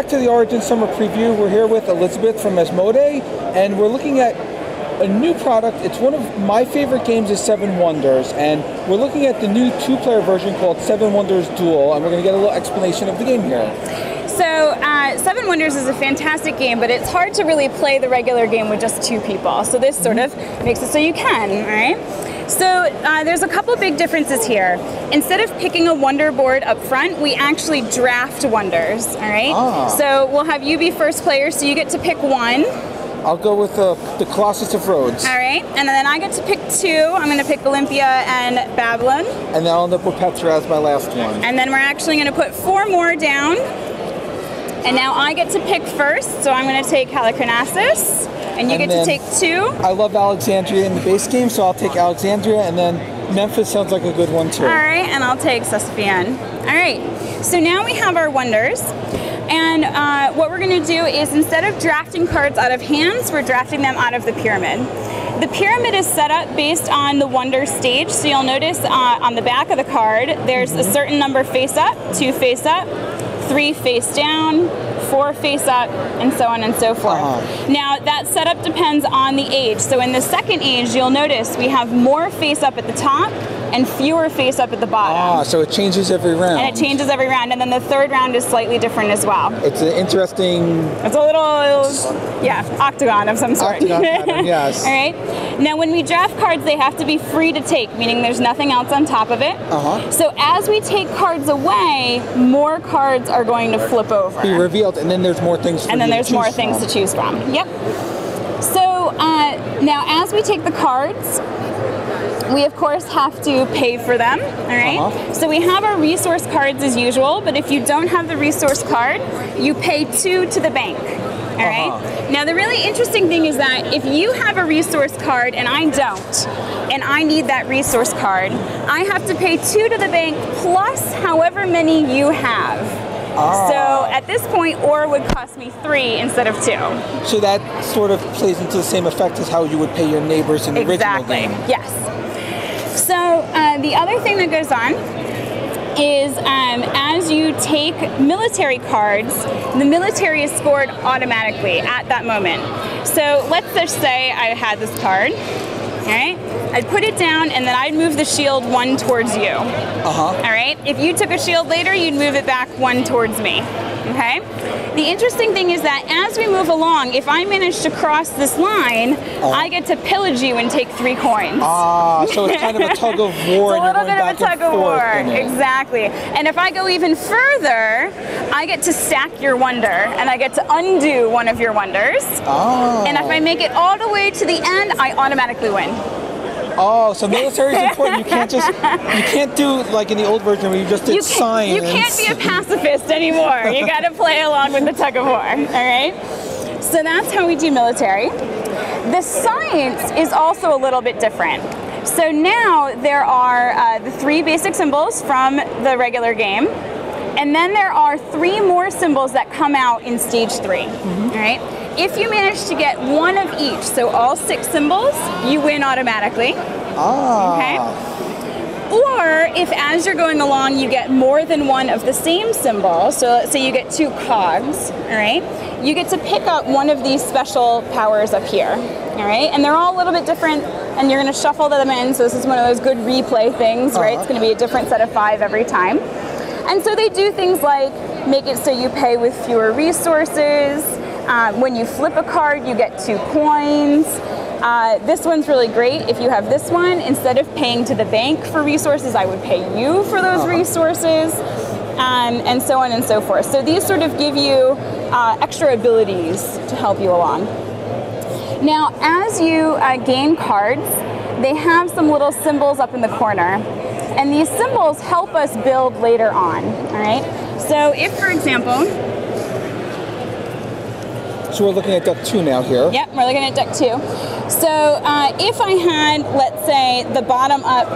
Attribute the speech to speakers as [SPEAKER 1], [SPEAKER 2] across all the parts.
[SPEAKER 1] back to the Origin Summer Preview. We're here with Elizabeth from Asmodee, and we're looking at a new product. It's one of my favorite games is Seven Wonders, and we're looking at the new two-player version called Seven Wonders Duel, and we're going to get a little explanation of the game here.
[SPEAKER 2] So, Seven Wonders is a fantastic game, but it's hard to really play the regular game with just two people. So this sort of makes it so you can, all right? So there's a couple big differences here. Instead of picking a wonder board up front, we actually draft wonders, all right? So we'll have you be first player, so you get to pick one.
[SPEAKER 1] I'll go with the Colossus of Rhodes.
[SPEAKER 2] All right, and then I get to pick two. I'm going to pick Olympia and Babylon.
[SPEAKER 1] And then I'll end up with Petra as my last one.
[SPEAKER 2] And then we're actually going to put four more down. And now I get to pick first, so I'm going to take Halicarnassus, and you get to take two.
[SPEAKER 1] I love Alexandria in the base game, so I'll take Alexandria, and then Memphis sounds like a good one too.
[SPEAKER 2] All right, and I'll take Sesophian. All right, so now we have our wonders. And what we're going to do is, instead of drafting cards out of hands, we're drafting them out of the pyramid. The pyramid is set up based on the wonder stage, so you'll notice on the back of the card, there's a certain number face up, 2 face up, 3 face down, 4 face up, and so on and so forth. Now, that setup depends on the age. So in the second age, you'll notice we have more face up at the top and fewer face up at the bottom.
[SPEAKER 1] So it changes every round.
[SPEAKER 2] And it changes every round, and then the third round is slightly different as well.
[SPEAKER 1] It's an interesting...
[SPEAKER 2] It's a little, yeah, octagon of some sort.
[SPEAKER 1] Octagon pattern, yes.
[SPEAKER 2] All right. Now, when we draft cards, they have to be free to take, meaning there's nothing else on top of it. So as we take cards away, more cards are going to flip over.
[SPEAKER 1] Be revealed, and then there's more things for
[SPEAKER 2] And then
[SPEAKER 1] you
[SPEAKER 2] there's
[SPEAKER 1] to
[SPEAKER 2] more
[SPEAKER 1] choose
[SPEAKER 2] things
[SPEAKER 1] from.
[SPEAKER 2] to choose from. Yep. So now, as we take the cards, we of course have to pay for them, all right? So we have our resource cards as usual, but if you don't have the resource card, you pay 2 to the bank, all right? Now the really interesting thing is that if you have a resource card and I don't, and I need that resource card, I have to pay 2 to the bank plus however many you have. So at this point, ore would cost me 3 instead of 2.
[SPEAKER 1] So that sort of plays into the same effect as how you would pay your neighbors in the original game.
[SPEAKER 2] Yes. So the other thing that goes on is as you take military cards, the military is scored automatically at that moment. So let's just say I had this card, all right? I'd put it down and then I'd move the shield 1 towards you. All right? If you took a shield later, you'd move it back 1 towards me. Okay? The interesting thing is that as we move along, if I manage to cross this line, I get to pillage you and take 3 coins.
[SPEAKER 1] So it's kind of a tug of war.
[SPEAKER 2] It's a little bit of a tug of war, exactly. And if I go even further, I get to stack your wonder, and I get to undo one of your wonders. And if I make it all the way to the end, I automatically win.
[SPEAKER 1] So military is important. You can't do like in the old version where you just did science.
[SPEAKER 2] You can't be a pacifist anymore. You got to play along with the tug of war, all right? So that's how we do military. The science is also a little bit different. So now there are the 3 basic symbols from the regular game, and then there are 3 more symbols that come out in stage 3, all right? If you manage to get 1 of each, so all 6 symbols, you win automatically. Okay? Or if as you're going along you get more than 1 of the same symbol, so let's say you get 2 cogs, all right? You get to pick up one of these special powers up here, all right? And they're all a little bit different, and you're going to shuffle them in, so this is one of those good replay things, right? It's going to be a different set of 5 every time. And so they do things like make it so you pay with fewer resources. When you flip a card, you get 2 coins. This one's really great. If you have this one, instead of paying to the bank for resources, I would pay you for those resources, and so on and so forth. So these sort of give you extra abilities to help you along. Now, as you gain cards, they have some little symbols up in the corner, and these symbols help us build later on, all right? So if, for example,
[SPEAKER 1] so we're looking at deck 2 now here.
[SPEAKER 2] Yep, we're looking at deck 2. So if I had, let's say, the bottom up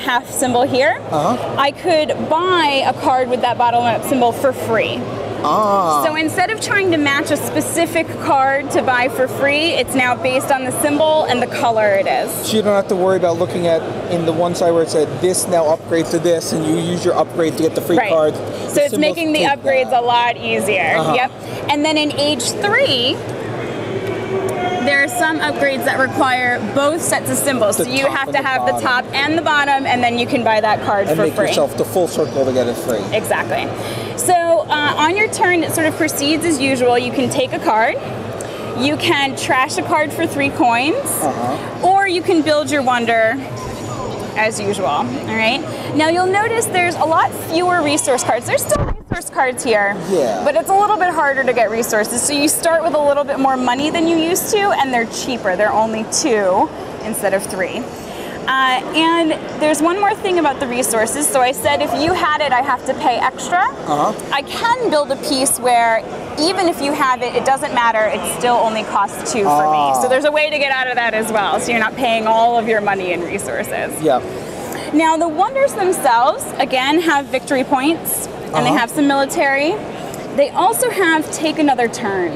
[SPEAKER 2] half symbol here, I could buy a card with that bottom up symbol for free. So instead of trying to match a specific card to buy for free, it's now based on the symbol and the color it is.
[SPEAKER 1] So you don't have to worry about looking at in the one side where it said this now upgrades to this, and you use your upgrade to get the free card.
[SPEAKER 2] So it's making the upgrades a lot easier. Yep. And then in age 3, there are some upgrades that require both sets of symbols. So you have to have the top and the bottom, and then you can buy that card for free.
[SPEAKER 1] And make yourself the full circle to get it free.
[SPEAKER 2] Exactly. So on your turn, it sort of proceeds as usual. You can take a card. You can trash a card for 3 coins. Or you can build your wonder as usual. All right. Now you'll notice there's a lot fewer resource cards. There's still resource cards here, but it's a little bit harder to get resources. So you start with a little bit more money than you used to, and they're cheaper. They're only 2 instead of 3. And there's one more thing about the resources. So I said if you had it, I have to pay extra. I can build a piece where even if you have it, it doesn't matter. It still only costs 2 for me. So there's a way to get out of that as well. So you're not paying all of your money in resources. Now the wonders themselves, again, have victory points, and they have some military. They also have take another turn.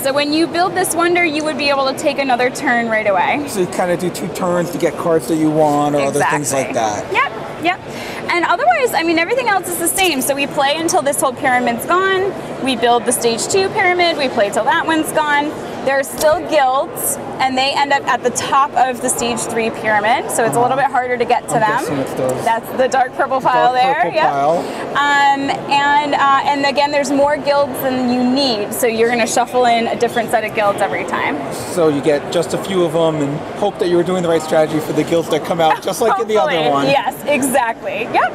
[SPEAKER 2] So when you build this wonder, you would be able to take another turn right away.
[SPEAKER 1] So you kind of do 2 turns to get cards that you want or other things like that.
[SPEAKER 2] Yep. And otherwise, I mean, everything else is the same. So we play until this whole pyramid's gone. We build the stage 2 pyramid. We play till that one's gone. There are still guilds, and they end up at the top of the stage 3 pyramid. So it's a little bit harder to get to them. That's the dark purple pile there. And again, there's more guilds than you need. So you're going to shuffle in a different set of guilds every time.
[SPEAKER 1] So you get just a few of them and hope that you were doing the right strategy for the guilds that come out, just like in the other one.
[SPEAKER 2] Yes, exactly. Yep.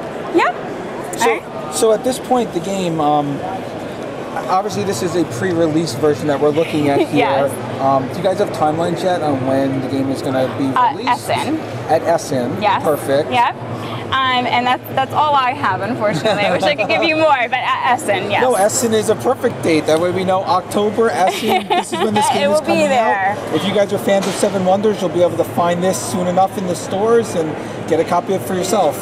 [SPEAKER 1] So at this point, the game, obviously this is a pre-release version that we're looking at here. Do you guys have timelines yet on when the game is going to be released?
[SPEAKER 2] Essen.
[SPEAKER 1] At Essen. Perfect.
[SPEAKER 2] And that's all I have, unfortunately. I wish I could give you more, but at Essen, yes.
[SPEAKER 1] No, Essen is a perfect date. That way we know October, Essen, this is when this game is coming out. If you guys are fans of 7 Wonders, you'll be able to find this soon enough in the stores and get a copy of it for yourself.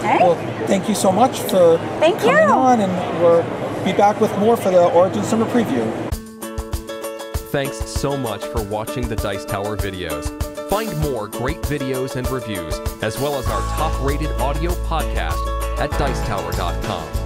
[SPEAKER 1] Well, thank you so much for coming on, and we'll be back with more for the Origin Summer Preview.
[SPEAKER 3] Thanks so much for watching the Dice Tower videos. Find more great videos and reviews, as well as our top-rated audio podcast at Dicetower.com.